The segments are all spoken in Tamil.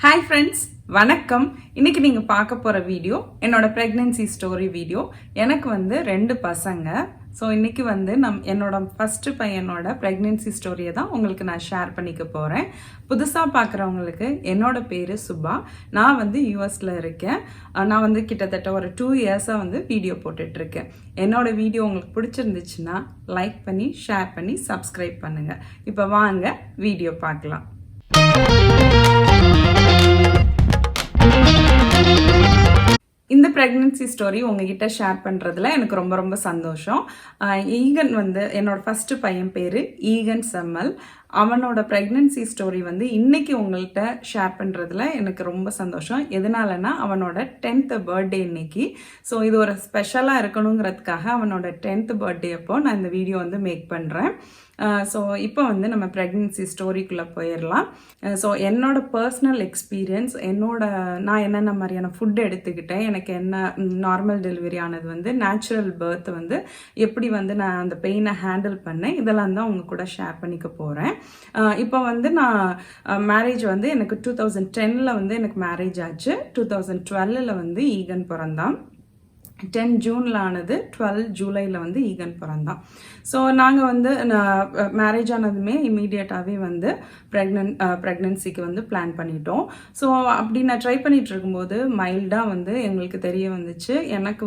ஹாய் ஃப்ரெண்ட்ஸ், வணக்கம். இன்னைக்கு நீங்கள் பார்க்க போகிற வீடியோ என்னோட ப்ரெக்னென்சி ஸ்டோரி வீடியோ. எனக்கு 2 பசங்க. ஸோ இன்னைக்கு என்னோட ஃபஸ்ட்டு பையனோட ப்ரெக்னென்சி ஸ்டோரியை தான் உங்களுக்கு நான் ஷேர் பண்ணிக்க போகிறேன். புதுசாக பார்க்குறவங்களுக்கு என்னோட பேர் சுபா. நான் யூஎஸில் இருக்கேன். நான் கிட்டத்தட்ட ஒரு 2 இயர்ஸாக வீடியோ போட்டுட்ருக்கேன். என்னோட வீடியோ உங்களுக்கு பிடிச்சிருந்துச்சுன்னா லைக் பண்ணி ஷேர் பண்ணி சப்ஸ்கிரைப் பண்ணுங்கள். இப்போ வாங்க வீடியோ பார்க்கலாம். இந்த ப்ரெக்னென்சி ஸ்டோரி உங்ககிட்ட ஷேர் பண்ணுறதுல எனக்கு ரொம்ப ரொம்ப சந்தோஷம். ஈகன் என்னோட ஃபஸ்ட்டு பையன் பேர் ஈகன் செம்மல். அவனோட ப்ரெக்னென்சி ஸ்டோரி இன்னைக்கு உங்கள்கிட்ட ஷேர் பண்ணுறதுல எனக்கு ரொம்ப சந்தோஷம். எதனாலனா அவனோட 10th பர்த்டே இன்னைக்கு. ஸோ இது ஒரு ஸ்பெஷலாக இருக்கணுங்கிறதுக்காக அவனோட 10th பர்த்டே அப்போ நான் இந்த வீடியோ மேக் பண்ணுறேன். ஸோ இப்போ நம்ம ப்ரெக்னென்சி ஸ்டோரிக்குள்ளே போயிடலாம். ஸோ என்னோட பர்சனல் எக்ஸ்பீரியன்ஸ், நான் என்னென்ன மாதிரியான ஃபுட் எடுத்துக்கிட்டேன், எனக்கு என்ன நார்மல் டெலிவரி ஆனது நேச்சுரல் பர்த் எப்படி நான் அந்த பெயினை ஹேண்டில் பண்ணேன், இதெல்லாம் தான் உங்க கூட ஷேர் பண்ணிக்க போகிறேன். இப்போ நான் மேரேஜ் எனக்கு 2010 எனக்கு மேரேஜ் ஆச்சு. 2012 ஈகன் பிறந்தான். 10 ஜூனில் ஆனது, 12 ஜூலையில் ஈகன் பிறந்தான். ஸோ நாங்கள் மேரேஜ் ஆனதுமே இமீடியட்டாகவே ப்ரெக்னென்சிக்கு பிளான் பண்ணிட்டோம். ஸோ அப்படி நான் ட்ரை பண்ணிட்டு இருக்கும்போது மைல்டாக எங்களுக்கு தெரிய வந்துச்சு எனக்கு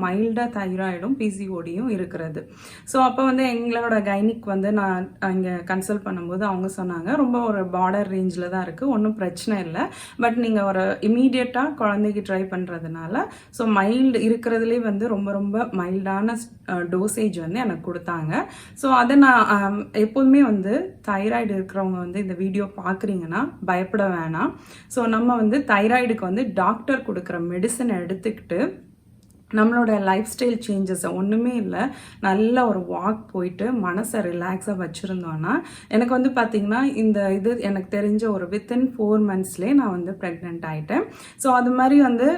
மைல்டாக தைராய்டும் பிசிஓடியும் இருக்கிறது. ஸோ அப்போ எங்களோட கைனிக் நான் இங்கே கன்சல்ட் பண்ணும்போது அவங்க சொன்னாங்க, ரொம்ப ஒரு பார்டர் ரேஞ்சில் தான் இருக்குது, ஒன்றும் பிரச்சனை இல்லை, பட் நீங்கள் ஒரு இமீடியட்டாக குழந்தைக்கு ட்ரை பண்ணுறதுனால ஸோ மைல்டு இருக்கிறதுலே ரொம்ப ரொம்ப மைல்டான டோசேஜ் எனக்கு கொடுத்தாங்க. ஸோ அதை நான் எப்போதுமே தைராய்டு இருக்கிறவங்க இந்த வீடியோ பார்க்குறீங்கன்னா பயப்பட வேணாம். ஸோ நம்ம தைராய்டுக்கு டாக்டர் கொடுக்குற மெடிசனை எடுத்துக்கிட்டு நம்மளோட லைஃப் ஸ்டைல் சேஞ்சஸை ஒன்றுமே இல்லை, நல்ல ஒரு வாக் போயிட்டு மனசை ரிலாக்ஸாக வச்சுருந்தோன்னா எனக்கு பார்த்திங்கன்னா இது எனக்கு தெரிஞ்ச ஒரு வித்தின் 4 monthsலேயே நான் ப்ரெக்னென்ட் ஆகிட்டேன். ஸோ அது மாதிரி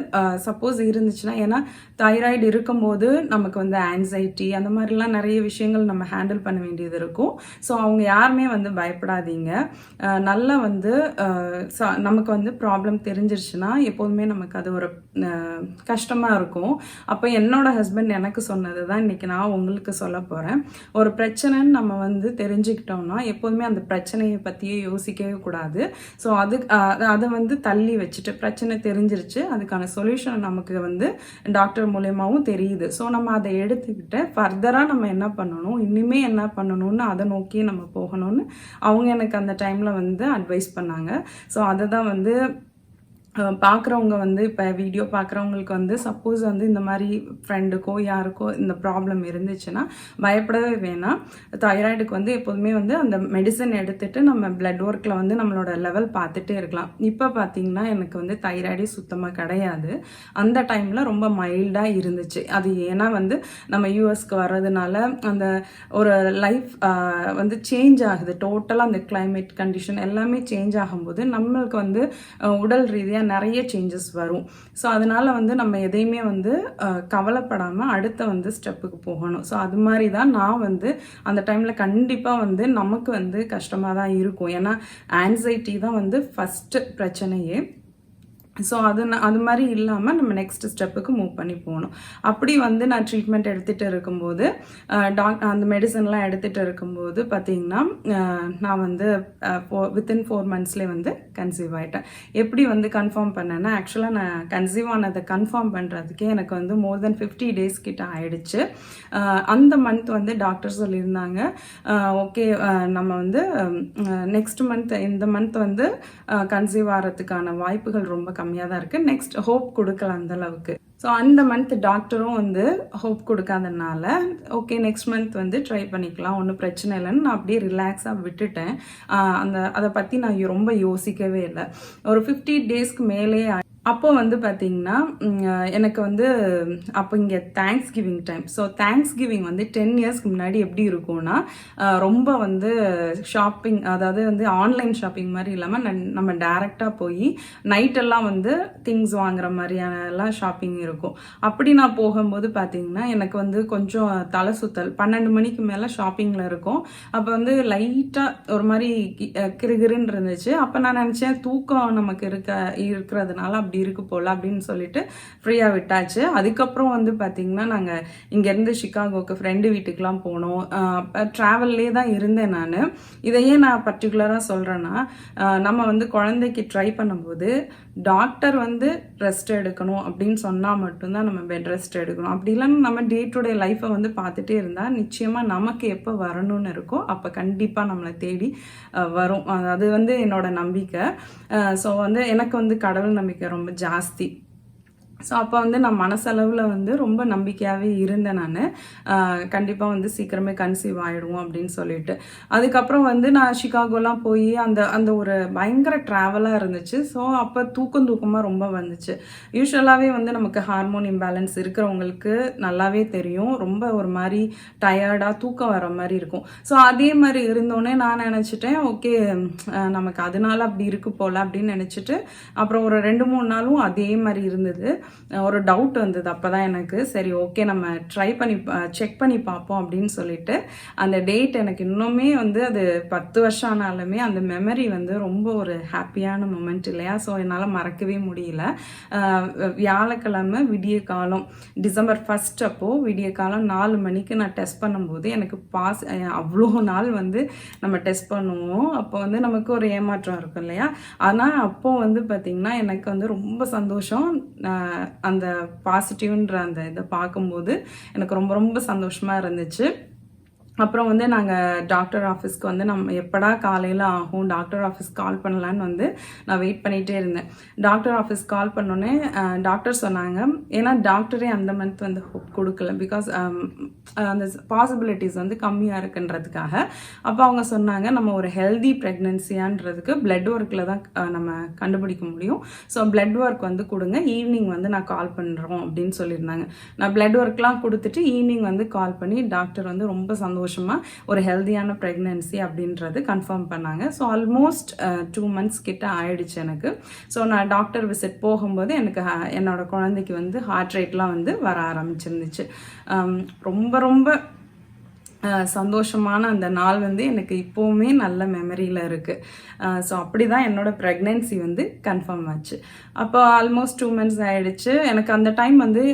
சப்போஸ் இருந்துச்சுன்னா, ஏன்னா தைராய்டு இருக்கும்போது நமக்கு ஆன்சைட்டி அந்த மாதிரிலாம் நிறைய விஷயங்கள் நம்ம ஹேண்டில் பண்ண வேண்டியது இருக்கும். ஸோ அவங்க யாருமே பயப்படாதீங்க. நல்லா நமக்கு ப்ராப்ளம் தெரிஞ்சிருச்சுன்னா எப்போதுமே நமக்கு அது ஒரு கஷ்டமாக இருக்கும். அப்போ என்னோட ஹஸ்பண்ட் எனக்கு சொன்னது தான் இன்றைக்கி நான் உங்களுக்கு சொல்ல போகிறேன். ஒரு பிரச்சனைன்னு நம்ம தெரிஞ்சுக்கிட்டோம்னா எப்போதுமே அந்த பிரச்சனையை பற்றியே யோசிக்கவே கூடாது. ஸோ அதை தள்ளி வச்சுட்டு, பிரச்சனை தெரிஞ்சிருச்சு, அதுக்கான சொல்யூஷன் நமக்கு டாக்டர் மூலயமாவும் தெரியுது. ஸோ நம்ம அதை எடுத்துக்கிட்டு ஃபர்தராக நம்ம என்ன பண்ணணும், இனிமே என்ன பண்ணணும்னு அதை நோக்கி நம்ம போகணும்னு அவங்க எனக்கு அந்த டைமில் அட்வைஸ் பண்ணாங்க. ஸோ அதை தான் பார்க்குறவங்க இப்போ வீடியோ பார்க்குறவங்களுக்கு சப்போஸ் இந்த மாதிரி ஃப்ரெண்டுக்கோ யாருக்கோ இந்த ப்ராப்ளம் இருந்துச்சுன்னா பயப்படவே வேணாம். தைராய்டுக்கு எப்போதுமே அந்த மெடிசன் எடுத்துகிட்டு நம்ம பிளட் ஒர்க்கில் நம்மளோட லெவல் பார்த்துட்டே இருக்கலாம். இப்போ பார்த்திங்கன்னா எனக்கு தைராய்டே சுத்தமாக கிடையாது. அந்த டைமில் ரொம்ப மைல்டாக இருந்துச்சு. அது ஏன்னா நம்ம யூஎஸ்க்கு வர்றதுனால அந்த ஒரு லைஃப் சேஞ்ச் ஆகுது. டோட்டலாக அந்த கிளைமேட் கண்டிஷன் எல்லாமே சேஞ்ச் ஆகும்போது நம்மளுக்கு உடல் ரீதியாக நிறைய சேஞ்சஸ் வரும். ஸோ அதனால நம்ம எதையுமே கவலைப்படாமல் அடுத்த ஸ்டெப்புக்கு போகணும். ஸோ அது மாதிரி தான் நான் அந்த டைமில் கண்டிப்பாக நமக்கு கஷ்டமாக தான் இருக்கும். ஏன்னா ஆன்சைட்டி தான் ஃபஸ்ட்டு பிரச்சனையே. ஸோ அது மாதிரி இல்லாமல் நம்ம நெக்ஸ்ட் ஸ்டெப்புக்கு மூவ் பண்ணி போகணும். அப்படி நான் ட்ரீட்மெண்ட் எடுத்துகிட்டு இருக்கும்போது அந்த மெடிசன்லாம் எடுத்துகிட்டு இருக்கும்போது பார்த்திங்கன்னா நான் வித்தின் 4 monthsலேயே கன்சீவ் ஆகிட்டேன். எப்படி கன்ஃபார்ம் பண்ணேன்னா, ஆக்சுவலாக நான் கன்சீவ் ஆனதை கன்ஃபார்ம் பண்ணுறதுக்கே எனக்கு மோர் தென் 50 days கிட்ட ஆயிடுச்சு. அந்த மந்த் டாக்டர் சொல்லியிருந்தாங்க, ஓகே நம்ம நெக்ஸ்ட் மந்த் இந்த மந்த் கன்சீவ் ஆகிறதுக்கான வாய்ப்புகள் ரொம்ப கம்மியாக தான் இருக்குது, நெக்ஸ்ட் ஹோப் கொடுக்கல அந்த அளவுக்கு. ஸோ அந்த மந்த் டாக்டரும் ஹோப் கொடுக்காதனால ஓகே நெக்ஸ்ட் மந்த் ட்ரை பண்ணிக்கலாம், ஒன்றும் பிரச்சனை இல்லைன்னு நான் அப்படியே ரிலாக்ஸாக விட்டுட்டேன். அதை பற்றி நான் ரொம்ப யோசிக்கவே இல்லை. ஒரு 50 daysக்கு மேலே அப்போ வந்து பார்த்தீங்கன்னா, எனக்கு வந்து அப்போ இங்கே thanks giving time. So thanks giving வந்து 10 இயர்ஸ்க்கு முன்னாடி எப்படி இருக்கும்னா, ரொம்ப வந்து ஷாப்பிங் அதாவது வந்து ஆன்லைன் ஷாப்பிங் மாதிரி இல்லாமல் நம்ம டேரெக்டாக போய் நைட்டெல்லாம் வந்து திங்ஸ் வாங்குற மாதிரியான எல்லாம் ஷாப்பிங் இருக்கும். அப்படி நான் போகும்போது பார்த்தீங்கன்னா, எனக்கு வந்து கொஞ்சம் தலை சுத்தல் 12 மணிக்கு மேலே ஷாப்பிங்கில் இருக்கும். அப்போ வந்து லைட்டாக ஒரு மாதிரி கிறுகிறுன்னு இருந்துச்சு. அப்போ நான் நினச்சேன் தூக்கம் நமக்கு இருக்கிறதுனால அப்படி இருக்கு போல் அப்படின்னு சொல்லிட்டு ஃப்ரீயாக விட்டாச்சு. அதுக்கப்புறம் வந்து பார்த்திங்கன்னா நாங்கள் இங்கேருந்து சிகாகோக்கு ஃப்ரெண்டு வீட்டுக்கெலாம் போனோம். ட்ராவல்லே தான் இருந்தேன் நான். இதையே நான் பர்டிகுலராக சொல்கிறேன்னா, நம்ம வந்து குழந்தைக்கு ட்ரை பண்ணும்போது டாக்டர் வந்து ரெஸ்ட் எடுக்கணும் அப்படின்னு சொன்னால் மட்டும்தான் நம்ம பெட் ரெஸ்ட் எடுக்கணும். அப்படி இல்லைன்னா நம்ம டே டு டே லைஃப்பை வந்து பார்த்துட்டே இருந்தால் நிச்சயமாக நமக்கு எப்போ வரணும்னு இருக்கோ அப்போ கண்டிப்பாக நம்மளை தேடி வரும். அது வந்து என்னோட நம்பிக்கை. ஸோ வந்து எனக்கு வந்து கடவுள் நம்பிக்கை ரொம்ப ஜாஸ்தி. ஸோ அப்போ வந்து நான் மனசளவில் வந்து ரொம்ப நம்பிக்கையாகவே இருந்தேன் நான். கண்டிப்பாக வந்து சீக்கிரமே கன்சீவ் ஆகிடுவோம் அப்படின்னு சொல்லிட்டு. அதுக்கப்புறம் வந்து நான் சிகாகோலாம் போய் அந்த ஒரு பயங்கர ட்ராவலாக இருந்துச்சு. ஸோ அப்போ தூக்கமாக ரொம்ப வந்துச்சு. யூஸ்வலாகவே வந்து நமக்கு ஹார்மோன் இம்பேலன்ஸ் இருக்கிறவங்களுக்கு நல்லாவே தெரியும். ரொம்ப ஒரு மாதிரி டயர்டாக தூக்கம் வர மாதிரி இருக்கும். ஸோ அதே மாதிரி இருந்தோடனே நான் நினச்சிட்டேன், ஓகே நமக்கு அதனால அப்படி இருக்கு போல் அப்படின்னு நினச்சிட்டு அப்புறம் ஒரு 2-3 நாளும் அதே மாதிரி இருந்தது. ஒரு டவுட் வந்தது. அப்போ தான் எனக்கு சரி ஓகே நம்ம ட்ரை பண்ணி செக் பண்ணி பார்ப்போம் அப்படின்னு சொல்லிட்டு அந்த டேட் எனக்கு இன்னுமே வந்து அது 10 வருஷம் ஆனாலுமே அந்த மெமரி வந்து ரொம்ப ஒரு ஹாப்பியான மொமெண்ட் இல்லையா? ஸோ என்னால் மறக்கவே முடியல. வியாழக்கிழமை விடிய காலம் டிசம்பர் 1 அப்போ விடிய காலம் 4 மணிக்கு நான் டெஸ்ட் பண்ணும்போது எனக்கு அவ்வளோ நாள் வந்து நம்ம டெஸ்ட் பண்ணுவோம். அப்போ வந்து நமக்கு ஒரு ஏமாற்றம் இருக்கும் இல்லையா? ஆனால் அப்போ வந்து பார்த்திங்கன்னா எனக்கு வந்து ரொம்ப சந்தோஷம். அந்த பாசிட்டிவ்ன்ற அந்த இதை பார்க்கும்போது எனக்கு ரொம்ப ரொம்ப சந்தோஷமாக இருந்துச்சு. அப்புறம் வந்து நாங்கள் டாக்டர் ஆஃபீஸ்க்கு வந்து நம்ம எப்படா காலையில் ஆகும் டாக்டர் ஆஃபீஸ் கால் பண்ணலான்னு வந்து நான் வெயிட் பண்ணிகிட்டே இருந்தேன். டாக்டர் ஆஃபீஸ் கால் பண்ணோன்னே டாக்டர் சொன்னாங்க, ஏன்னா டாக்டரே அந்த மந்த் வந்து ஹோப் கொடுக்கல, பிகாஸ் அந்த பாசிபிலிட்டிஸ் வந்து கம்மியாக இருக்குன்றதுக்காக. அப்போ அவங்க சொன்னாங்க, நம்ம ஒரு ஹெல்தி ப்ரெக்னென்சியான்றதுக்கு பிளட் ஒர்க்கில் தான் நம்ம கண்டுபிடிக்க முடியும். ஸோ பிளட் ஒர்க் வந்து கொடுங்க, ஈவினிங் வந்து நான் கால் பண்ணுறோம் அப்படின்னு சொல்லியிருந்தாங்க. நான் பிளட் ஒர்க்லாம் கொடுத்துட்டு ஈவினிங் வந்து கால் பண்ணி டாக்டர் வந்து ரொம்ப சந்தோஷமாக ஒரு ஹெல்தியான ப்ரெக்னன்சி அப்படின்றது கன்ஃபார்ம் பண்ணாங்க. ஸோ ஆல்மோஸ்ட் 2 months கிட்ட ஆயிடுச்சு எனக்கு. ஸோ நான் டாக்டர் விசிட் போகும்போது எனக்கு என்னோட குழந்தைக்கு வந்து ஹார்ட் ரேட்லாம் வந்து வர ஆரம்பிச்சிருந்துச்சு. ரொம்ப ரொம்ப சந்தோஷமான அந்த நாள் வந்து எனக்கு இப்போவுமே நல்ல மெமரியில் இருக்குது. ஸோ அப்படி தான் என்னோடய ப்ரெக்னென்சி வந்து கன்ஃபார்ம் ஆச்சு. அப்போ ஆல்மோஸ்ட் 2 months ஆகிடுச்சு. எனக்கு அந்த டைம் வந்து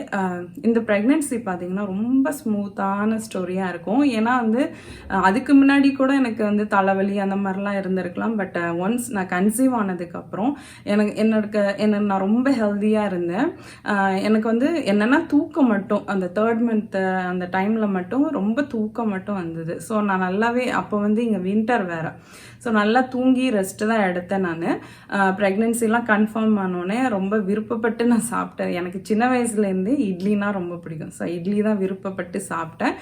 இந்த ப்ரெக்னென்சி பார்த்திங்கன்னா ரொம்ப ஸ்மூத்தான ஸ்டோரியாக இருக்கும். ஏன்னா வந்து அதுக்கு முன்னாடி கூட எனக்கு வந்து தலைவலி அந்த மாதிரிலாம் இருந்திருக்கலாம். பட் ஒன்ஸ் நான் கன்சீவ் ஆனதுக்கப்புறம் என்ன நான் ரொம்ப ஹெல்த்தியாக இருந்தேன். எனக்கு வந்து என்னென்னா தூக்கம் மட்டும் அந்த 3rd month அந்த டைமில் மட்டும் ரொம்ப தூக்கம் மட்டும் வந்தது. ஸோ நான் நல்லாவே அப்போ வந்து இங்கே வின்டர் வேறு. ஸோ நல்லா தூங்கி ரெஸ்ட்டு தான் எடுத்தேன் நான். ப்ரெக்னென்சிலாம் கன்ஃபார்ம் ஆனோடனே ரொம்ப விருப்பப்பட்டு நான் சாப்பிட்டேன். எனக்கு சின்ன வயசுலேருந்து இட்லினா ரொம்ப பிடிக்கும். ஸோ இட்லி தான் விருப்பப்பட்டு சாப்பிட்டேன்.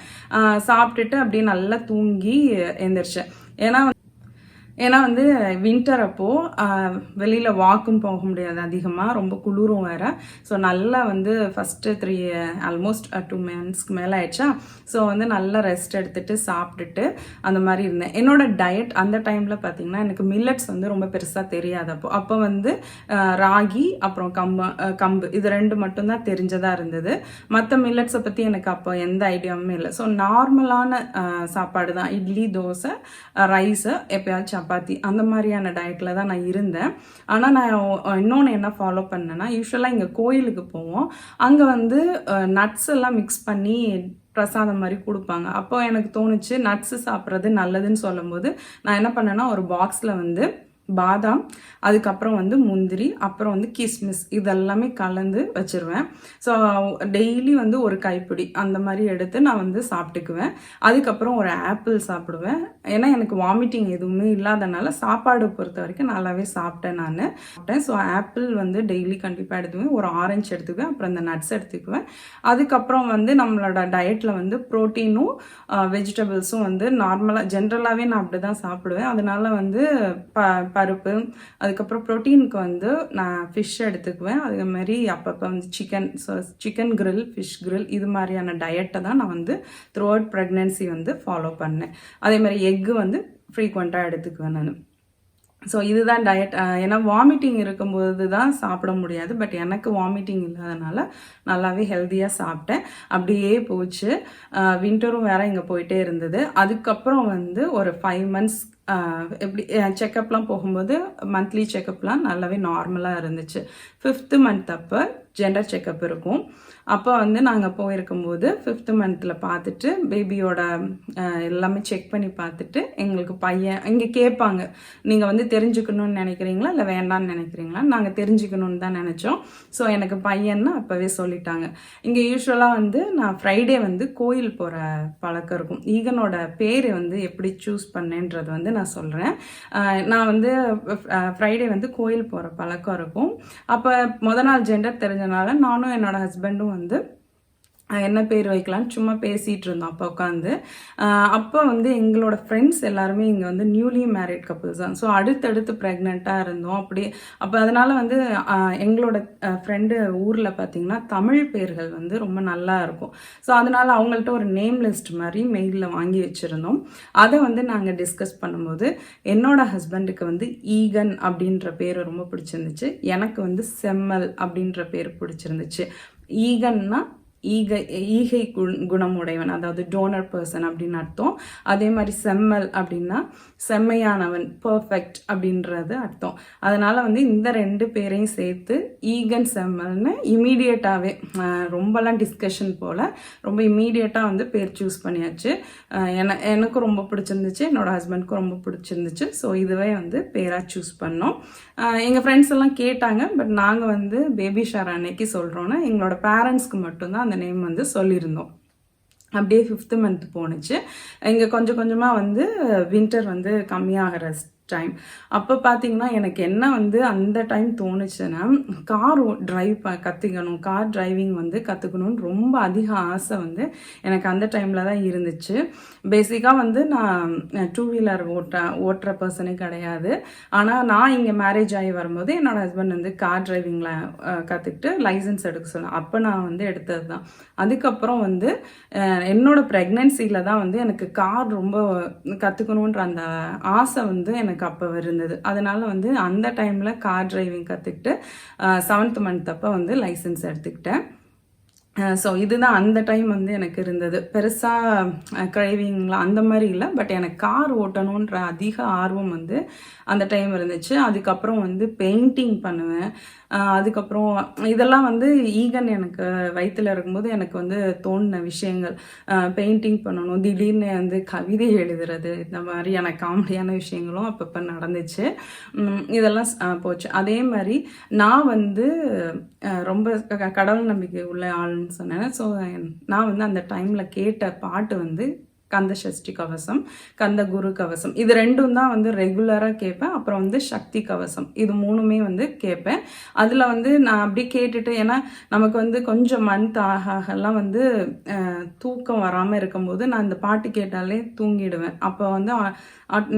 சாப்பிட்டுட்டு அப்படியே நல்லா தூங்கி எந்திரிச்சேன். ஏன்னா வந்து வின்டர் அப்போது வெளியில் வாக்கும் போக முடியாது, அதிகமாக ரொம்ப குளிரும் வேறு. ஸோ நல்லா வந்து ஃபஸ்ட்டு ஆல்மோஸ்ட் 2 monthsக்கு மேலே ஆயிடுச்சா. ஸோ வந்து நல்லா ரெஸ்ட் எடுத்துகிட்டு சாப்பிட்டுட்டு அந்த மாதிரி இருந்தேன். என்னோடய டயட் அந்த டைமில் பார்த்திங்கன்னா எனக்கு மில்லட்ஸ் வந்து ரொம்ப பெருசாக தெரியாது. அப்போ வந்து ராகி அப்புறம் கம்பு இது 2 மட்டும்தான் தெரிஞ்சதாக இருந்தது. மற்ற மில்லட்ஸை பற்றி எனக்கு அப்போ எந்த ஐடியாவுமே இல்லை. ஸோ நார்மலான சாப்பாடு தான், இட்லி, தோசை, ரைஸு, எப்போயாச்சும் சப்பாத்தி, அந்த மாதிரியான டயட்டில் தான் நான் இருந்தேன். ஆனால் நான் இன்னொன்று என்ன ஃபாலோ பண்ணேன்னா, யூஸ்வலாக இங்கே கோயிலுக்கு போவோம், அங்கே வந்து நட்ஸ் எல்லாம் மிக்ஸ் பண்ணி பிரசாதம் மாதிரி கொடுப்பாங்க. அப்போ எனக்கு தோணுச்சு நட்ஸு சாப்பிட்றது நல்லதுன்னு சொல்லும்போது நான் என்ன பண்ணேன்னா ஒரு பாக்ஸில் வந்து பாதாம், அதுக்கப்புறம் வந்து முந்திரி, அப்புறம் வந்து கிஸ்மிஸ் இதெல்லாமே கலந்து வச்சுருவேன். ஸோ டெய்லி வந்து ஒரு கைப்பிடி அந்த மாதிரி எடுத்து நான் வந்து சாப்பிட்டுக்குவேன். அதுக்கப்புறம் ஒரு ஆப்பிள் சாப்பிடுவேன். ஏன்னா எனக்கு வாமிட்டிங் எதுவுமே இல்லாதனால சாப்பாடு பொறுத்த வரைக்கும் நல்லாவே சாப்பிட்டேன் நான். ஸோ ஆப்பிள் வந்து டெய்லி கண்டிப்பாக எடுத்துக்குவேன். ஒரு ஆரஞ்சு எடுத்துக்குவேன், அப்புறம் இந்த நட்ஸ் எடுத்துக்குவேன். அதுக்கப்புறம் வந்து நம்மளோட டயட்டில் வந்து ப்ரோட்டீனும் வெஜிடபிள்ஸும் வந்து நார்மலாக ஜென்ரலாகவே நான் அப்படி தான் சாப்பிடுவேன். அதனால வந்து பருப்பு, அதுக்கப்புறம் ப்ரோட்டீனுக்கு வந்து நான் ஃபிஷ் எடுத்துக்குவேன். அதே மாதிரி அப்பப்போ வந்து சிக்கன் கிரில், ஃபிஷ் கிரில் இது மாதிரியான டயட்டை தான் நான் வந்து த்ரூ அவுட் ப்ரெக்னென்சி வந்து ஃபாலோ பண்ணேன். அதே மாதிரி எக்கு வந்து ஃப்ரீக்வெண்ட்டாக எடுத்துக்குவேன் நான். ஸோ இதுதான் டயட். ஏன்னா வாமிட்டிங் இருக்கும்போது தான் சாப்பிட முடியாது. பட் எனக்கு வாமிட்டிங் இல்லாதனால நல்லாவே ஹெல்த்தியாக சாப்பிட்டேன். அப்படியே போச்சு. வின்டரும் வேற இங்கே போயிட்டே இருந்தது. அதுக்கப்புறம் வந்து ஒரு 5 months எப்படி செக்கப்லாம் போகும்போது மந்த்லி செக்கப்லாம் நல்லாவே நார்மலாக இருந்துச்சு. 5th month அப்போ ஜெண்டர் செக்கப் இருக்கும். அப்போ வந்து நாங்கள் போயிருக்கும்போது 5th monthல பார்த்துட்டு பேபியோட எல்லாமே செக் பண்ணி பார்த்துட்டு எங்களுக்கு பையன் இங்கே கேட்பாங்க, நீங்கள் வந்து தெரிஞ்சுக்கணும்னு நினைக்கிறீங்களா இல்லை வேண்டாம்னு நினைக்கிறீங்களா? நாங்கள் தெரிஞ்சுக்கணும்னு தான் நினச்சோம். ஸோ எனக்கு பையன்னு அப்போவே சொல்லிட்டாங்க. இங்கே யூஸ்வலாக வந்து நான் ஃப்ரைடே வந்து கோயில் போகிற பழக்கம் இருக்கும். ஈகனோட பேர் வந்து எப்படி சூஸ் பண்ணேன்றது வந்து நான் சொல்கிறேன். நான் வந்து ஃப்ரைடே வந்து கோயில் போகிற பழக்கம் இருக்கும். அப்போ முத நாள் ஜெண்டர் தெரிஞ்சனால நானும் என்னோட ஹஸ்பண்டும் வந்து என்ன பேர் வைக்கலான்னு சும்மா பேசிகிட்டு இருந்தோம் அப்போ உட்காந்து. அப்போ வந்து எங்களோட ஃப்ரெண்ட்ஸ் எல்லாருமே இங்கே வந்து நியூலி மேரிட் கப்புள்ஸ் தான். ஸோ அடுத்தடுத்து ப்ரெக்னெண்ட்டாக இருந்தோம். அப்போ அதனால் வந்து எங்களோட ஃப்ரெண்டு ஊரில் பார்த்திங்கன்னா தமிழ் பேர்கள் வந்து ரொம்ப நல்லா இருக்கும். ஸோ அதனால் அவங்கள்ட்ட ஒரு நேம் லிஸ்ட் மாதிரி மெயிலில் வாங்கி வச்சுருந்தோம். அதை வந்து நாங்கள் டிஸ்கஸ் பண்ணும்போது என்னோட ஹஸ்பண்டுக்கு வந்து ஈகன் அப்படின்ற பேர் ரொம்ப பிடிச்சிருந்துச்சு. எனக்கு வந்து செம்மல் அப்படின்ற பேர் பிடிச்சிருந்துச்சு. ஈகன்னா ஈகை குணமுடையவன், அதாவது டோனர் பர்சன் அப்படின்னு அர்த்தம். அதே மாதிரி செம்மல் அப்படின்னா செம்மையானவன், பர்ஃபெக்ட் அப்படின்றது அர்த்தம். அதனால வந்து இந்த 2 பேரையும் சேர்த்து ஈகன் செம்மல்னு இமீடியட்டாகவே ரொம்பலாம் டிஸ்கஷன் போல் ரொம்ப இமீடியட்டாக வந்து பேர் சூஸ் பண்ணியாச்சு. எனக்கும் ரொம்ப பிடிச்சிருந்துச்சு, என்னோட ஹஸ்பண்டுக்கும் ரொம்ப பிடிச்சிருந்துச்சு. ஸோ இதுவே வந்து பேராக சூஸ் பண்ணோம். எங்கள் ஃப்ரெண்ட்ஸ் எல்லாம் கேட்டாங்க. பட் நாங்கள் வந்து பேபி ஷவர் அன்னைக்கு சொல்கிறோன்னா எங்களோட பேரண்ட்ஸ்க்கு மட்டும்தான் அந்த நேம் வந்து சொல்லியிருந்தோம். அப்படியே 5th month போணுச்சு. இங்கே கொஞ்சம் கொஞ்சமாக வந்து வின்டர் வந்து கம்மியாகிற டைம். அப்போ பார்த்தீங்கன்னா எனக்கு என்ன வந்து அந்த டைம் தோணுச்சுன்னா, கார் கற்றுக்கணும், கார் டிரைவிங் வந்து கற்றுக்கணும்னு ரொம்ப அதிக ஆசை வந்து எனக்கு அந்த டைமில் தான் இருந்துச்சு. பேசிக்காக வந்து நான் 2 வீலர் ஓட்டுற பர்சனே கிடையாது. ஆனால் நான் இங்கே மேரேஜ் ஆகி வரும்போது என்னோட ஹஸ்பண்ட் வந்து கார் டிரைவிங்கில் கற்றுக்கிட்டு லைசன்ஸ் எடுக்க சொன்னேன். அப்போ நான் வந்து எடுத்தது தான். அதுக்கப்புறம் வந்து என்னோட ப்ரெக்னென்சியில் தான் வந்து எனக்கு கார் ரொம்ப கற்றுக்கணுன்ற அந்த ஆசை வந்து எனக்கு அப்போ இருந்தது. அதனால வந்து அந்த டைமில் கார் டிரைவிங் கற்றுக்கிட்டு 7th month அப்போ வந்து லைசன்ஸ் எடுத்துக்கிட்டேன். ஸோ இதுதான் அந்த டைம் வந்து எனக்கு இருந்தது. பெருசாக கிரைவிங்லாம் அந்த மாதிரி இல்லை. பட் எனக்கு கார் ஓட்டணுன்ற அதிக ஆர்வம் வந்து அந்த டைம் இருந்துச்சு. அதுக்கப்புறம் வந்து பெயிண்டிங் பண்ணுவேன். அதுக்கப்புறம் இதெல்லாம் வந்து ஈகன் எனக்கு வயிற்றில் இருக்கும்போது எனக்கு வந்து தோணின விஷயங்கள். பெயிண்டிங் பண்ணணும், திடீர்னு வந்து கவிதை எழுதுறது, இந்த மாதிரியான காமெடியான விஷயங்களும் அப்பப்போ நடந்துச்சு. இதெல்லாம் போச்சு. அதே மாதிரி நான் வந்து ரொம்ப கடவுள் நம்பிக்கை உள்ள ஆளுன்னு சொன்னேன். ஸோ நான் வந்து அந்த டைமில் கேட்ட பாட்டு வந்து கந்த சஷ்டி கவசம், கந்த குரு கவசம், இது 2ம் தான் வந்து ரெகுலராக கேட்பேன். அப்புறம் வந்து சக்தி கவசம், இது 3மே வந்து கேட்பேன். அதில் வந்து நான் அப்படி கேட்டுட்டு, ஏன்னா நமக்கு வந்து கொஞ்சம் மந்த் ஆகலாம் வந்து தூக்கம் வராமல் இருக்கும்போது நான் இந்த பாட்டு கேட்டாலே தூங்கிடுவேன். அப்போ வந்து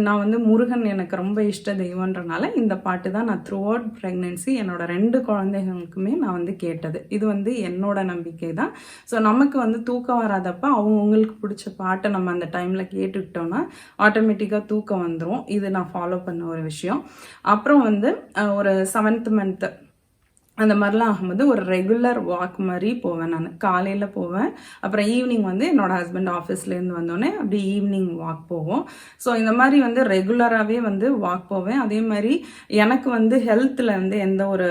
நான் வந்து முருகன் எனக்கு ரொம்ப இஷ்ட தெய்வன்றனால இந்த பாட்டு தான் நான் த்ரூ அவுட் ப்ரெக்னென்சி என்னோட 2 குழந்தைகளுக்குமே நான் வந்து கேட்டது. இது வந்து என்னோட நம்பிக்கை தான். ஸோ நமக்கு வந்து தூக்கம் வராதப்ப அவங்களுக்கு பிடிச்ச பாட்டை நம்ம அந்த டைமில் கேட்டுக்கிட்டோன்னா ஆட்டோமேட்டிக்காக தூக்கம் வந்துடும். இது நான் ஃபாலோ பண்ண ஒரு விஷயம். அப்புறம் வந்து ஒரு 7th month அந்த மாதிரிலாம் ஆகும்போது ஒரு ரெகுலர் வாக் மாதிரி போவேன். நான் காலையில் போவேன், அப்புறம் ஈவினிங் வந்து என்னோட ஹஸ்பண்ட் ஆஃபீஸ்லேருந்து வந்தோடனே அப்படி ஈவினிங் வாக் போவோம். ஸோ இந்த மாதிரி வந்து ரெகுலராகவே வந்து வாக் போவேன். அதே மாதிரி எனக்கு வந்து ஹெல்த்தில் வந்து எந்த ஒரு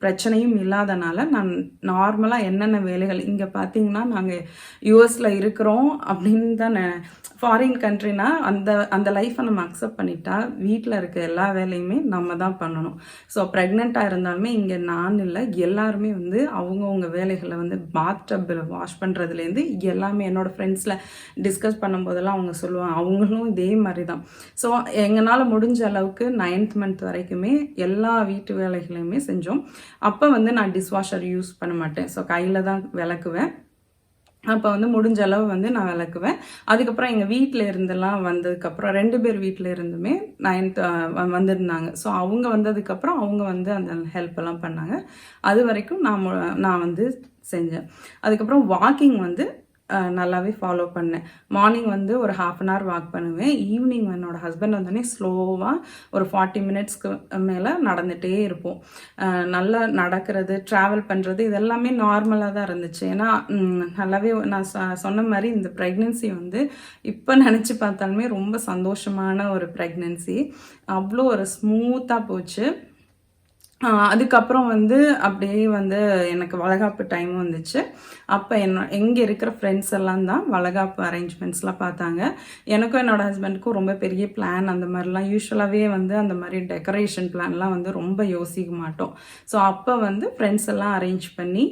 பிரச்சனையும் இல்லாதனால நான் நார்மலாக என்னென்ன வேலைகள், இங்கே பார்த்தீங்கன்னா நாங்கள் யூஎஸில் இருக்கிறோம் அப்படின்னு தான், ஃபாரின் கண்ட்ரினா அந்த லைஃப்பை நம்ம அக்செப்ட் பண்ணிட்டா வீட்டில் இருக்க எல்லா வேலையுமே நம்ம தான் பண்ணணும். ஸோ ப்ரெக்னெண்ட்டாக இருந்தாலுமே இங்கே நான் இல்லை, எல்லாருமே வந்து அவங்கவுங்க வேலைகளை வந்து பாத்டப்பில் வாஷ் பண்ணுறதுலேருந்து எல்லாமே என்னோடய ஃப்ரெண்ட்ஸில் டிஸ்கஸ் பண்ணும்போதெல்லாம் அவங்க சொல்லுவாங்க, அவங்களும் இதே மாதிரி தான். ஸோ எங்களால் முடிஞ்ச அளவுக்கு 9th month வரைக்குமே எல்லா வீட்டு வேலைகளையுமே செஞ்சோம். அப்போ வந்து நான் டிஷ்வாஷர் யூஸ் பண்ண மாட்டேன். ஸோ கையில் தான் விளக்குவேன். அப்போ வந்து முடிஞ்ச அளவு வந்து நான் விளக்குவேன். அதுக்கப்புறம் எங்கள் வீட்டில் இருந்தெல்லாம் வந்ததுக்கப்புறம் 2 பேர் வீட்டில் இருந்துமே 9th வந்திருந்தாங்க. ஸோ அவங்க வந்ததுக்கப்புறம் அவங்க வந்து அந்த ஹெல்ப் எல்லாம் பண்ணாங்க. அது வரைக்கும் நான் வந்து செஞ்சேன். அதுக்கப்புறம் வாக்கிங் வந்து நல்லாவே ஃபாலோ பண்ணேன். மார்னிங் வந்து ஒரு 1/2 அன் ஹவர் வாக் பண்ணுவேன். ஈவினிங் என்னோடய ஹஸ்பண்ட் வந்தோடனே ஸ்லோவாக ஒரு 40 மினிட்ஸ்க்கு மேலே நடந்துகிட்டே இருப்போம். நல்லா நடக்கிறது, ட்ராவல் பண்ணுறது இதெல்லாமே நார்மலாக தான் இருந்துச்சு. ஏன்னா நல்லாவே நான் சொன்ன மாதிரி இந்த ப்ரெக்னென்சி வந்து இப்போ நினச்சி பார்த்தாலுமே ரொம்ப சந்தோஷமான ஒரு ப்ரெக்னென்சி. அவ்வளோ ஒரு ஸ்மூத்தாக போச்சு. அதுக்கப்புறம் வந்து அப்படியே வந்து எனக்கு வளைகாப்பு டைம் வந்துச்சு. அப்போ எங்கே இருக்கிற ஃப்ரெண்ட்ஸ் எல்லாம் தான் வளைகாப்பு அரேஞ்ச்மெண்ட்ஸ்லாம் பார்த்தாங்க. எனக்கும் என்னோடய ஹஸ்பண்டுக்கும் ரொம்ப பெரிய பிளான் அந்த மாதிரிலாம் யூஸ்வலாகவே வந்து அந்த மாதிரி டெக்கரேஷன் பிளான்லாம் வந்து ரொம்ப யோசிக்க மாட்டோம். ஸோ அப்போ வந்து ஃப்ரெண்ட்ஸ் எல்லாம் அரேஞ்ச் பண்ணி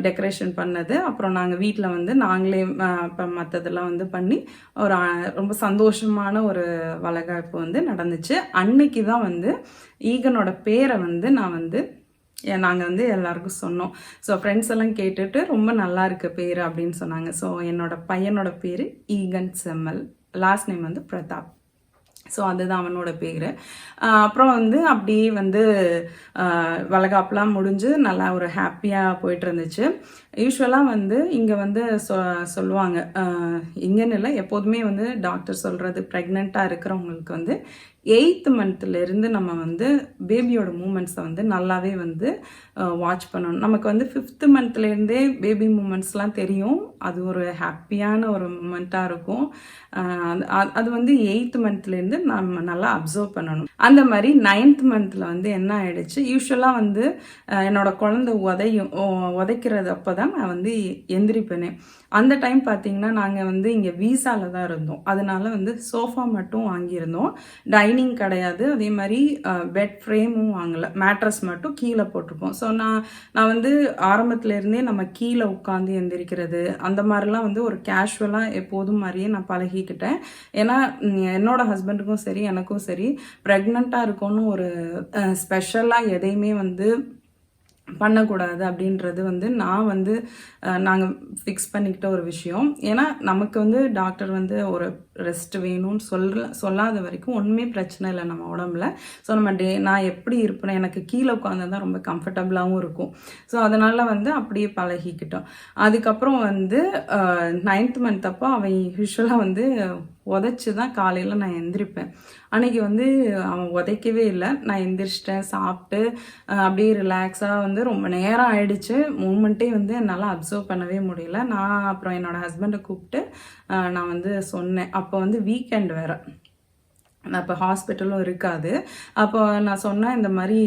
டெக்கரேஷன் பண்ணது. அப்புறம் நாங்கள் வீட்டில் வந்து நாங்களே இப்போ மற்றதெல்லாம் வந்து பண்ணி ஒரு ரொம்ப சந்தோஷமான ஒரு வளைகாப்பு வந்து நடந்துச்சு. அன்னைக்கு தான் வந்து ஈகனோட பேரை வந்து நாங்கள் வந்து எல்லாருக்கும் சொன்னோம். ஸோ ஃப்ரெண்ட்ஸ் எல்லாம் கேட்டுட்டு ரொம்ப நல்லா இருக்கு பேர் அப்படின்னு சொன்னாங்க. ஸோ என்னோட பையனோட பேர் ஈகன் செம்மல், லாஸ்ட் நேம் வந்து பிரதாப். ஸோ அதுதான் அவனோட பேர். அப்புறம் வந்து அப்படியே வந்து வளைகாப்புலாம் முடிஞ்சு நல்லா ஒரு ஹாப்பியாக போயிட்டு இருந்துச்சு. யூஸ்வலாக வந்து இங்கே வந்து சொல்லுவாங்க, இங்கன்னு இல்லை எப்போதுமே வந்து டாக்டர் சொல்கிறது ப்ரெக்னெண்ட்டாக இருக்கிறவங்களுக்கு வந்து 8th மந்த்லேருந்து நம்ம வந்து பேபியோட மூமெண்ட்ஸை வந்து நல்லாவே வந்து வாட்ச் பண்ணணும். நமக்கு வந்து 5th மந்த்லேருந்தே பேபி மூமெண்ட்ஸ்லாம் தெரியும். அது ஒரு ஹாப்பியான ஒரு மூமெண்ட்டாக இருக்கும். அது வந்து 8th மந்த்லேருந்து நம்ம நல்லா அப்சர்வ் பண்ணணும். அந்த மாதிரி 9th மந்தில் வந்து என்ன ஆயிடுச்சு, யூஸ்வலாக வந்து என்னோட குழந்தை உதைக்கிறது அப்போ தான் நான் வந்து எந்திரிப்பேனே. அந்த டைம் பார்த்தீங்கன்னா நாங்கள் வந்து இங்கே வீசாவில் தான் இருந்தோம். அதனால வந்து சோஃபா மட்டும் வாங்கியிருந்தோம், டைனிங் கிடையாது. அதே மாதிரி பெட் ஃப்ரேமும் வாங்கலை, மேட்ரஸ் மட்டும் கீழே போட்டிருக்கோம். ஸோ நான் வந்து ஆரம்பத்துலேருந்தே நம்ம கீழே உட்காந்து எந்திரிக்கிறது அந்த மாதிரிலாம் வந்து ஒரு கேஷுவலாக எப்போதும் மாதிரியே நான் பழகிக்கிட்டேன். ஏன்னா என்னோட ஹஸ்பண்டுக்கும் சரி எனக்கும் சரி ப்ரெக்னெண்ட்டாக இருக்கோன்னு ஒரு ஸ்பெஷலாக எதையுமே வந்து பண்ணக்கூடாது அப்படின்றது வந்து நாங்கள் ஃபிக்ஸ் பண்ணிக்கிட்ட ஒரு விஷயம். ஏன்னா நமக்கு வந்து டாக்டர் வந்து ஒரு ரெஸ்ட் வேணும்னு சொல்லாத வரைக்கும் ஒன்றுமே பிரச்சனை இல்லை நம்ம உடம்புல. ஸோ நம்ம நான் எப்படி இருப்பேன், எனக்கு கீழே உட்காந்து தான் ரொம்ப கம்ஃபர்டபுளாகவும் இருக்கும். ஸோ அதனால் வந்து அப்படியே பழகிக்கிட்டோம். அதுக்கப்புறம் வந்து 9th மந்த் அப்போ அவன் யூஸ்வலாக வந்து உதைச்சி தான் காலையில் நான் எந்திரிப்பேன். அன்றைக்கி வந்து அவன் உதைக்கவே இல்லை. நான் எந்திரிச்சிட்டேன், சாப்பிட்டு அப்படியே ரிலாக்ஸாக வந்து ரொம்ப நேரம் ஆயிடுச்சு. மூமெண்ட்டே வந்து என்னால் அப்சர்வ் பண்ணவே முடியல. நான் அப்புறம் என்னோடய ஹஸ்பண்டை கூப்பிட்டு நான் வந்து சொன்னேன். அப்போ வந்து வீக்கெண்ட் வேறு, அப்போ ஹாஸ்பிட்டலும் இருக்காது. அப்போ நான் சொன்னேன் இந்த மாதிரி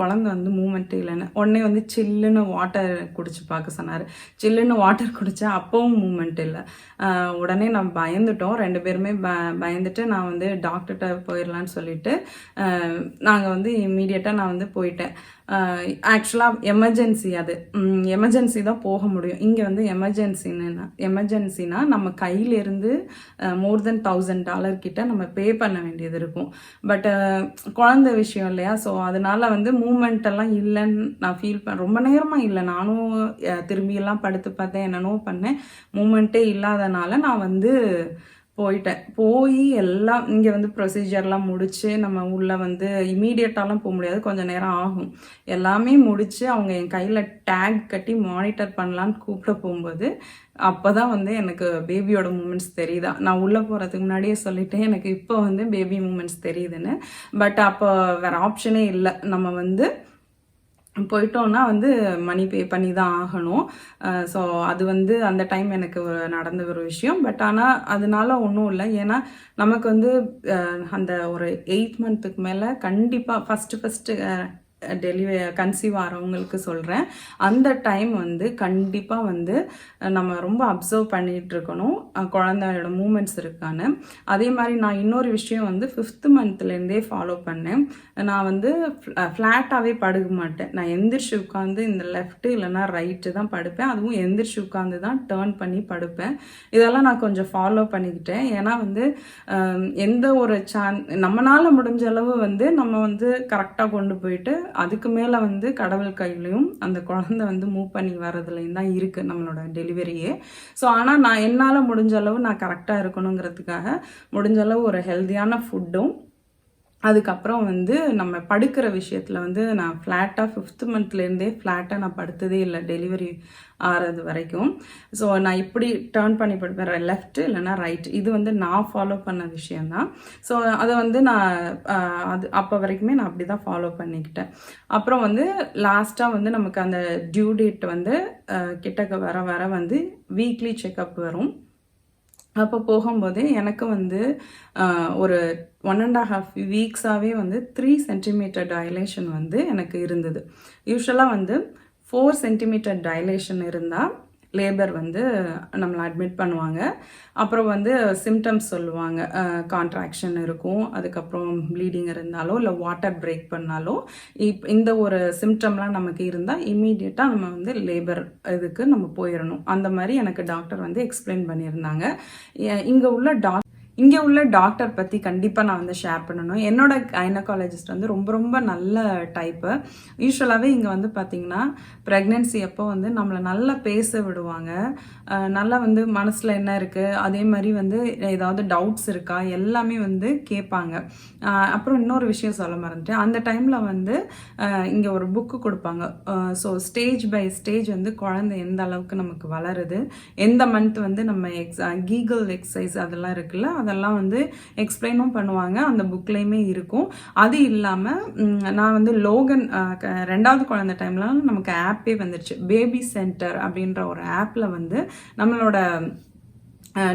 குழந்தை வந்து மூமெண்ட்டே இல்லைன்னு. உடனே வந்து சில்லுன்னு வாட்டர் குடிச்சு பார்க்க சொன்னார். சில்லுன்னு வாட்டர் குடித்தேன், அப்போவும் மூமெண்ட் இல்லை. உடனே நான் பயந்துட்டோம், 2 பேருமே பயந்துட்டு நான் வந்து டாக்டர்கிட்ட போயிடலான்னு சொல்லிட்டு நாங்கள் வந்து இம்மீடியட்டாக நான் வந்து போயிட்டேன். ஆக்சுவலாக எமர்ஜென்சி தான் போக முடியும். இங்கே வந்து எமர்ஜென்சினா நம்ம கையிலேருந்து மோர் தென் $1000 கிட்ட நம்ம பே பண்ண வேண்டியது இருக்கும். பட் குழந்தை விஷயம் இல்லையா, ஸோ அதனால வந்து மூமெண்ட் எல்லாம் இல்லைன்னு நான் ஃபீல் ரொம்ப நேரமாக இல்லை. நானும் திரும்பியெல்லாம் படுத்து பார்த்தேன், என்னென்னோ பண்ணேன், மூமெண்ட்டே இல்லாதனால நான் வந்து போய் எல்லாம் இங்கே வந்து ப்ரொசீஜர்லாம் முடித்து நம்ம உள்ளே வந்து இமீடியட்டாலாம் போக முடியாது, கொஞ்சம் நேரம் ஆகும். எல்லாமே முடித்து அவங்க என் கையில் டேக் கட்டி மானிட்டர் பண்ணலான்னு கூப்பிட போகும்போது அப்போ தான் வந்து எனக்கு பேபியோட மூமெண்ட்ஸ் தெரியுதா. நான் உள்ளே போகிறதுக்கு முன்னாடியே சொல்லிட்டேன் எனக்கு இப்போ வந்து பேபி மூமெண்ட்ஸ் தெரியுதுன்னு. பட் அப்போ வேறு ஆப்ஷனே இல்லை. நம்ம வந்து போயிட்டோன்னா வந்து மணி பே பண்ணி தான் ஆகணும். ஸோ அது வந்து அந்த டைம் எனக்கு நடந்த ஒரு விஷயம். பட் ஆனால் அதனால ஒன்றும் இல்லை. ஏன்னா நமக்கு வந்து அந்த ஒரு 8th மந்த்துக்கு மேலே கண்டிப்பாக ஃபஸ்ட்டு கன்சீவ் ஆகிறவங்களுக்கு சொல்கிறேன், அந்த டைம் வந்து கண்டிப்பாக வந்து நம்ம ரொம்ப அப்சர்வ் பண்ணிகிட்டு இருக்கணும் குழந்தையோட மூமெண்ட்ஸ் இருக்கான்னு. அதே மாதிரி நான் இன்னொரு விஷயம் வந்து 5th மந்த்லேருந்தே ஃபாலோ பண்ணேன். நான் வந்து ஃப்ளாட்டாகவே படுக்க மாட்டேன். நான் எந்திரிச்சு உட்காந்து இந்த லெஃப்ட்டு இல்லைனா ரைட்டு தான் படுப்பேன். அதுவும் எந்திரிச்சு உட்காந்து தான் டேர்ன் பண்ணி படுப்பேன். இதெல்லாம் நான் கொஞ்சம் ஃபாலோ பண்ணிக்கிட்டேன். ஏன்னா வந்து எந்த ஒரு நம்மளால் முடிஞ்ச அளவு வந்து நம்ம வந்து கரெக்டாக கொண்டு போயிட்டு அதுக்கு மேலே வந்து கடவுள் கையிலையும் அந்த குழந்தை வந்து மூவ் பண்ணி வர்றதுலையும் தான் இருக்குது நம்மளோட டெலிவரியே. ஸோ ஆனால் நான் என்னால் முடிஞ்ச அளவு நான் கரெக்டாக இருக்கணுங்கிறதுக்காக முடிஞ்ச அளவு ஒரு ஹெல்த்தியான ஃபுட்டும், அதுக்கப்புறம் வந்து நம்ம படுக்கிற விஷயத்தில் வந்து நான் ஃப்ளாட்டாக 5th மந்த்லேருந்தே ஃப்ளாட்டாக நான் படுத்ததே இல்லை டெலிவரி ஆகிறது வரைக்கும். ஸோ நான் இப்படி டேர்ன் பண்ணி படுப்பேன், லெஃப்ட்டு இல்லைனா ரைட். இது வந்து நான் ஃபாலோ பண்ண விஷயந்தான். ஸோ அதை வந்து நான் அது அப்போ வரைக்குமே நான் அப்படி தான் ஃபாலோ பண்ணிக்கிட்டேன். அப்புறம் வந்து லாஸ்ட்டாக வந்து நமக்கு அந்த டியூ டேட் வந்து கிட்டக்க வர வர வந்து வீக்லி செக்கப் வரும். அப்போ போகும்போதே எனக்கு வந்து ஒரு 1.5 வீக்ஸாகவே வந்து 3 சென்டிமீட்டர் டைலேஷன் வந்து எனக்கு இருந்தது. யூஸ்வலாக வந்து 4 சென்டிமீட்டர் டைலேஷன் இருந்தால் லேபர் வந்து நம்மளை அட்மிட் பண்ணுவாங்க. அப்புறம் வந்து சிம்டம்ஸ் சொல்லுவாங்க, கான்ட்ராக்ஷன் இருக்கும், அதுக்கப்புறம் ப்ளீடிங் இருந்தாலோ இல்லை வாட்டர் பிரேக் பண்ணாலோ இந்த ஒரு சிம்டம்லாம் நமக்கு இருந்தால் இம்மீடியட்டாக நம்ம வந்து லேபர் இதுக்கு நம்ம போயிடணும். அந்த மாதிரி எனக்கு டாக்டர் வந்து எக்ஸ்பிளைன் பண்ணியிருந்தாங்க. இங்கே உள்ள டாக்டர் பற்றி கண்டிப்பாக நான் வந்து ஷேர் பண்ணணும். என்னோட கைனகாலஜிஸ்ட் வந்து ரொம்ப ரொம்ப நல்ல டைப்பு. யூஸ்வலாகவே இங்கே வந்து பார்த்திங்கன்னா ப்ரெக்னென்சி அப்போ வந்து நம்மளை நல்லா பேச விடுவாங்க, நல்லா வந்து மனசில் என்ன இருக்குது, அதே மாதிரி வந்து ஏதாவது டவுட்ஸ் இருக்கா எல்லாமே வந்து கேட்பாங்க. அப்புறம் இன்னொரு விஷயம் சொல்ல மறந்துட்டேன், அந்த டைமில் வந்து இங்கே ஒரு புக்கு கொடுப்பாங்க. ஸோ ஸ்டேஜ் பை ஸ்டேஜ் வந்து குழந்தை எந்த அளவுக்கு நமக்கு வளருது, எந்த மந்த் வந்து நம்ம கீகல் எக்ஸசைஸ் அதெல்லாம் இருக்குல்ல, அதெல்லாம் வந்து எக்ஸ்பிளைனும் பண்ணுவாங்க, அந்த புக்லேயுமே இருக்கும். அது இல்லாமல் நான் வந்து லோகன் 2வது குழந்தை டைம்லாம் நமக்கு ஆப்பே வந்துருச்சு. பேபி சென்டர் அப்படின்ற ஒரு ஆப்பில் வந்து நம்மளோட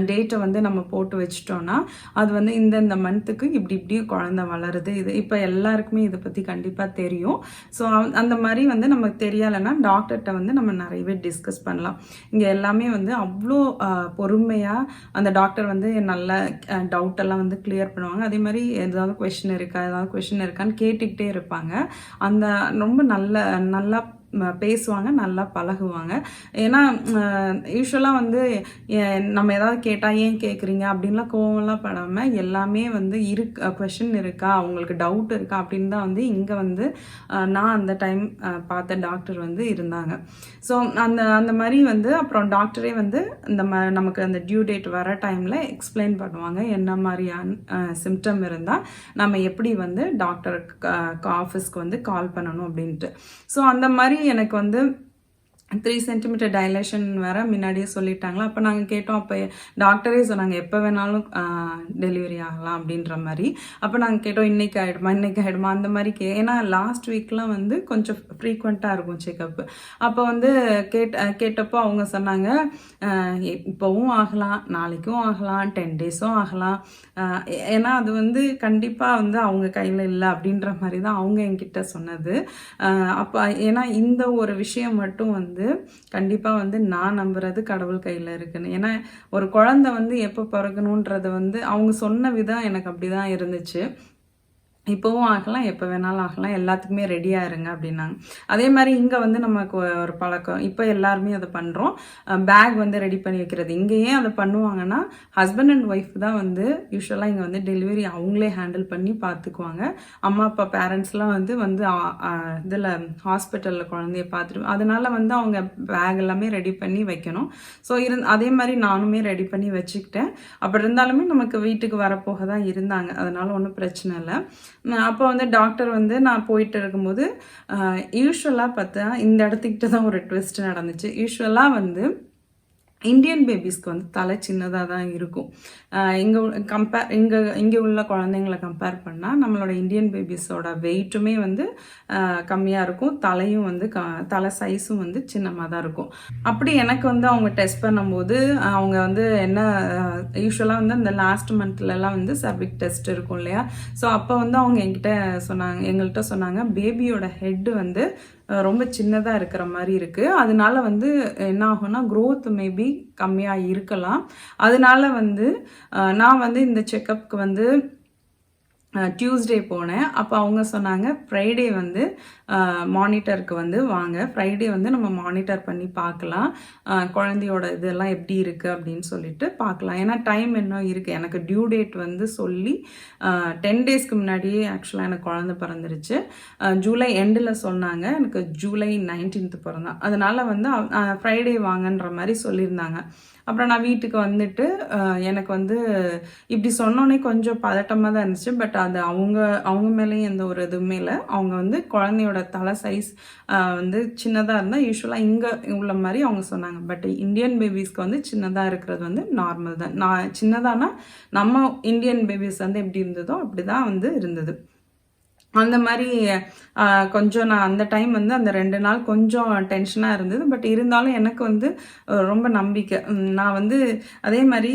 டேட்டை வந்து நம்ம போட்டு வச்சிட்டோன்னா அது வந்து இந்த மந்த்துக்கு இப்படி குழந்தை வளருது. இது இப்போ எல்லாருக்குமே இதை பற்றி கண்டிப்பாக தெரியும். ஸோ அந்த மாதிரி வந்து நமக்கு தெரியலைன்னா டாக்டர்கிட்ட வந்து நம்ம நிறையவே டிஸ்கஸ் பண்ணலாம். இங்கே எல்லாமே வந்து அவ்வளோ பொறுமையாக அந்த டாக்டர் வந்து நல்ல டவுட்டெல்லாம் வந்து கிளியர் பண்ணுவாங்க. அதே மாதிரி ஏதாவது கொஷின் இருக்கான்னு கேட்டுக்கிட்டே இருப்பாங்க. அந்த ரொம்ப நல்லா பேசுவாங்க, நல்லா பழகுவாங்க. ஏன்னா யூஸ்வலாக வந்து நம்ம ஏதாவது கேட்டால் ஏன் கேட்குறீங்க அப்படின்லாம் கோவம்லாம் படாமல் எல்லாமே வந்து கொஷின் இருக்கா, அவங்களுக்கு டவுட் இருக்கா அப்படின்னு தான் வந்து இங்கே வந்து நான் அந்த டைம் பார்த்த டாக்டர் வந்து இருந்தாங்க. ஸோ அந்த மாதிரி வந்து அப்புறம் டாக்டரே வந்து நமக்கு அந்த டியூ டேட் வர டைமில் எக்ஸ்பிளைன் பண்ணுவாங்க என்ன மாதிரியான சிம்டம் இருந்தால் நம்ம எப்படி வந்து டாக்டருக்கு ஆஃபீஸ்க்கு வந்து கால் பண்ணணும் அப்படின்ட்டு. ஸோ அந்த மாதிரி எனக்கு வந்து 3 சென்டிமீட்டர் டைலேஷன் வேற முன்னாடியே சொல்லிட்டாங்களா. அப்போ நாங்கள் கேட்டோம், அப்போ டாக்டரே சொன்னாங்க எப்போ வேணாலும் டெலிவரி ஆகலாம் அப்படின்ற மாதிரி. அப்போ நாங்கள் கேட்டோம் இன்னைக்கு ஆகிடுமா அந்த மாதிரி ஏன்னா லாஸ்ட் வீக்லாம் வந்து கொஞ்சம் ஃப்ரீக்வெண்ட்டாக இருக்கும் செக்கப்பு. அப்போ வந்து கேட்டப்போ அவங்க சொன்னாங்க இப்போவும் ஆகலாம், நாளைக்கும் ஆகலாம், 10 டேஸும் ஆகலாம். ஏன்னா அது வந்து கண்டிப்பாக வந்து அவங்க கையில் இல்லை அப்படின்ற மாதிரி தான் அவங்க என்கிட்ட சொன்னது. அப்போ ஏன்னா இந்த ஒரு விஷயம் மட்டும் வந்து கண்டிப்பாக வந்து நான் நம்புறது கடவுள் கையில் இருக்குன்னு. ஏன்னா ஒரு குழந்தை வந்து எப்போ பிறக்கணுன்றது வந்து அவங்க சொன்ன விதம் எனக்கு அப்படி தான் இருந்துச்சு. இப்போவும் ஆகலாம், எப்போ வேணாலும் ஆகலாம், எல்லாத்துக்குமே ரெடியாக இருங்க அப்படின்னாங்க. அதே மாதிரி இங்கே வந்து நமக்கு ஒரு பழக்கம், இப்போ எல்லாருமே அதை பண்ணுறோம், பேக் வந்து ரெடி பண்ணி வைக்கிறது. இங்கே ஏன் அதை பண்ணுவாங்கன்னா ஹஸ்பண்ட் அண்ட் ஒய்ஃப் தான் வந்து யூஸ்வலாக இங்கே வந்து டெலிவரி அவங்களே ஹேண்டில் பண்ணி பார்த்துக்குவாங்க. அம்மா அப்பா பேரண்ட்ஸ்லாம் வந்து இதில் ஹாஸ்பிட்டலில் குழந்தைய பார்த்துட்டு அதனால வந்து அவங்க பேக் எல்லாமே ரெடி பண்ணி வைக்கணும். ஸோ அதே மாதிரி நானுமே ரெடி பண்ணி வச்சுக்கிட்டேன். அப்படி இருந்தாலுமே நமக்கு வீட்டுக்கு வரப்போக தான் இருந்தாங்க, அதனால ஒன்றும் பிரச்சனை இல்லை. அப்போ வந்து டாக்டர் வந்து நான் போயிட்டு இருக்கும்போது யூஸ்வலாக பார்த்தா இந்த இடத்துக்கிட்ட தான் ஒரு ட்விஸ்ட் நடந்துச்சு. யூஸ்வலாக வந்து இந்தியன் பேபிஸ்க்கு வந்து தலை சின்னதாக தான் இருக்கும். இங்கே உள்ள குழந்தைங்களை கம்பேர் பண்ணால் நம்மளோட இந்தியன் பேபிஸோட வெயிட்டுமே வந்து கம்மியாக இருக்கும், தலையும் வந்து தலை சைஸும் வந்து சின்னமாக தான் இருக்கும். அப்படி எனக்கு வந்து அவங்க டெஸ்ட் பண்ணும்போது அவங்க வந்து என்ன யூஸ்வலாக வந்து அந்த லாஸ்ட் மந்த்லலாம் வந்து சர்விக் டெஸ்ட் இருக்கும் இல்லையா. ஸோ அப்போ வந்து அவங்க எங்கள்கிட்ட சொன்னாங்க பேபியோட ஹெட்டு வந்து ரொம்ப சின்னதாக இருக்கிற மாதிரி இருக்குது. அதனால வந்து என்ன ஆகும்னா க்ரோத் மேபி கம்மியாக இருக்கலாம். அதனால வந்து நான் வந்து இந்த செக்கப்புக்கு வந்து டியூஸ்டே போனேன். அப்போ அவங்க சொன்னாங்க ஃப்ரைடே வந்து மானிட்டருக்கு வந்து வாங்க, ஃப்ரைடே வந்து நம்ம மானிட்டர் பண்ணி பார்க்கலாம், குழந்தையோட இதெல்லாம் எப்படி இருக்குது அப்படின்னு சொல்லிட்டு பார்க்கலாம். ஏன்னா டைம் இன்னும் இருக்குது. எனக்கு டியூ டேட் வந்து சொல்லி 10 டேஸ்க்கு முன்னாடியே ஆக்சுவலாக எனக்கு குழந்தை பிறந்துருச்சு. ஜூலை எண்டில் சொன்னாங்க, எனக்கு ஜூலை 19th பிறந்தான். அதனால் வந்து ஃப்ரைடே வாங்கன்ற மாதிரி சொல்லியிருந்தாங்க. அப்புறம் நான் வீட்டுக்கு வந்துட்டு எனக்கு வந்து இப்படி சொன்னோன்னே கொஞ்சம் பதட்டமாக தான் இருந்துச்சு. பட் அது அவங்க மேலேயும் எந்த ஒரு இதுவுமே இல்லை. அவங்க வந்து குழந்தையோட தலை சைஸ் வந்து சின்னதாக இருந்தால் யூஸ்வலாக இங்கே உள்ள மாதிரி அவங்க சொன்னாங்க. பட் இந்தியன் பேபிஸ்க்கு வந்து சின்னதாக இருக்கிறது வந்து நார்மல் தான். நான் சின்னதானா நம்ம இந்தியன் பேபிஸ் வந்து எப்படி இருந்ததோ அப்படி தான் வந்து இருந்தது. அந்த மாதிரி கொஞ்சம் நான் அந்த டைம் வந்து அந்த 2 நாள் கொஞ்சம் டென்ஷனாக இருந்தது. பட் இருந்தாலும் எனக்கு வந்து ரொம்ப நம்பிக்கை. நான் வந்து அதே மாதிரி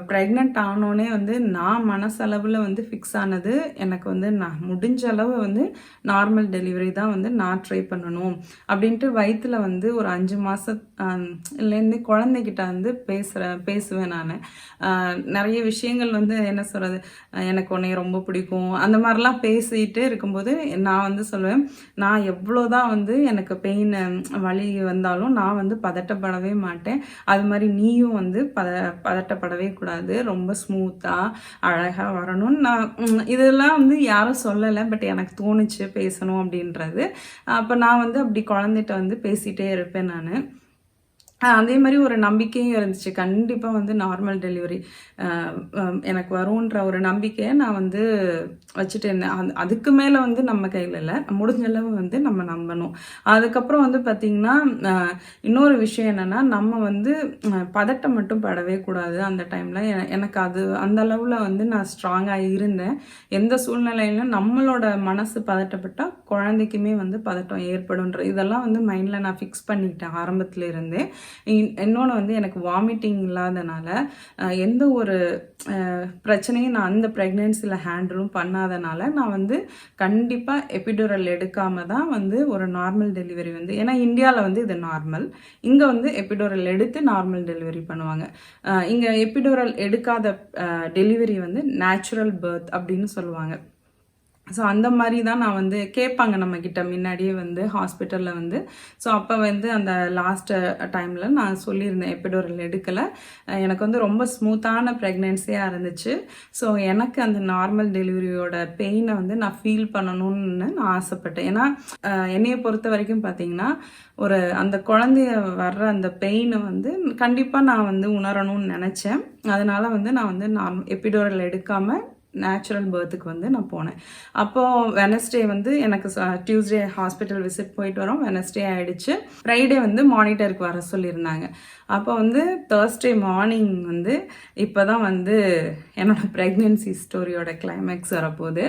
ப்ரெக்னென்ட் ஆனோடனே வந்து நான் மனசளவில் வந்து ஃபிக்ஸ் ஆனது, எனக்கு வந்து நான் முடிஞ்ச அளவு வந்து நார்மல் டெலிவரி தான் வந்து நான் ட்ரை பண்ணணும் அப்படின்ட்டு வயிற்றுல வந்து ஒரு 5 மாதத்துலேருந்து குழந்தைகிட்ட வந்து பேசுவேன் நான். நிறைய விஷயங்கள் வந்து என்ன சொல்கிறது, எனக்கு உன்னை ரொம்ப பிடிக்கும் அந்த மாதிரிலாம் பேசிகிட்டு இருக்கும்போது நான் வந்து சொல்லுவேன், நான் எவ்வளோதான் வந்து எனக்கு பெயின் வலி வந்தாலும் நான் வந்து பதட்டப்படவே மாட்டேன். அது மாதிரி நீயும் வந்து பதட்டப்படவே கூடாது, ரொம்ப ஸ்மூத்தாக அழகாக வரணும்னு நான் இதெல்லாம் வந்து யாரும் சொல்லலை. பட் எனக்கு தோணுச்சு பேசணும் அப்படின்றது. அப்போ நான் வந்து அப்படி குழந்தைகிட்ட வந்து பேசிகிட்டே இருப்பேன் நான். அதே மாதிரி ஒரு நம்பிக்கையும் இருந்துச்சு, கண்டிப்பாக வந்து நார்மல் டெலிவரி எனக்கு வரும்ன்ற ஒரு நம்பிக்கையை நான் வந்து வச்சுட்டு இருந்தேன். அதுக்கு மேலே வந்து நம்ம கையில் இல்லை, முடிஞ்ச அளவு வந்து நம்ம நம்பணும். அதுக்கப்புறம் வந்து பார்த்திங்கன்னா இன்னொரு விஷயம் என்னென்னா, நம்ம வந்து பதட்டம் மட்டும் படவே கூடாது அந்த டைமில். எனக்கு அது அந்த அளவில் வந்து நான் ஸ்ட்ராங்காக இருந்தேன். எந்த சூழ்நிலையிலும் நம்மளோட மனசு பதட்டப்பட்டால் குழந்தைக்குமே வந்து பதட்டம் ஏற்படுன்ற இதெல்லாம் வந்து மைண்டில் நான் ஃபிக்ஸ் பண்ணிக்கிட்டேன் ஆரம்பத்தில் இருந்தே. இன்னொன்று வந்து எனக்கு வாமிட்டிங் இல்லாதனால எந்த ஒரு பிரச்சனையும் நான் அந்த ப்ரெக்னென்சியில் ஹேண்டிலும் பண்ணாதனால நான் வந்து கண்டிப்பாக எபிடூரல் எடுக்காம தான் வந்து ஒரு நார்மல் டெலிவரி வந்து, ஏன்னா இந்தியாவில் வந்து இது நார்மல், இங்கே வந்து எபிடூரல் எடுத்து நார்மல் டெலிவரி பண்ணுவாங்க. இங்கே எபிடூரல் எடுக்காத டெலிவரி வந்து நேச்சுரல் பர்த் அப்படின்னு சொல்லுவாங்க. ஸோ அந்த மாதிரி தான் நான் வந்து கேட்பாங்க நம்மக்கிட்ட முன்னாடியே வந்து ஹாஸ்பிட்டலில் வந்து. ஸோ அப்போ வந்து அந்த லாஸ்ட் டைமில் நான் சொல்லியிருந்தேன் எபிடூரல் எடுக்கலை, எனக்கு வந்து ரொம்ப ஸ்மூத்தான ப்ரெக்னென்சியாக இருந்துச்சு. ஸோ எனக்கு அந்த நார்மல் டெலிவரியோட பெயினை வந்து நான் ஃபீல் பண்ணணும்னு நான் ஆசைப்பட்டேன். ஏன்னா என்னையை பொறுத்த வரைக்கும் பார்த்தீங்கன்னா ஒரு அந்த குழந்தைய வர்ற அந்த பெயினை வந்து கண்டிப்பாக நான் வந்து உணரணும்னு நினச்சேன். அதனால் வந்து நான் வந்து எபிடூரல் எடுக்காமல் நேச்சுரல் பர்த்துக்கு வந்து நான் போனேன். அப்போது வெனஸ்டே வந்து எனக்கு டியூஸ்டே ஹாஸ்பிட்டல் விசிட் போயிட்டு வரோம், வெனஸ்டே ஆகிடுச்சு. ஃப்ரைடே வந்து மானிட்டருக்கு வர சொல்லியிருந்தாங்க. அப்போ வந்து தேர்ஸ்டே மார்னிங் வந்து இப்போ தான் வந்து என்னோடய ப்ரெக்னென்சி ஸ்டோரியோட கிளைமேக்ஸ் வரப்போகுது.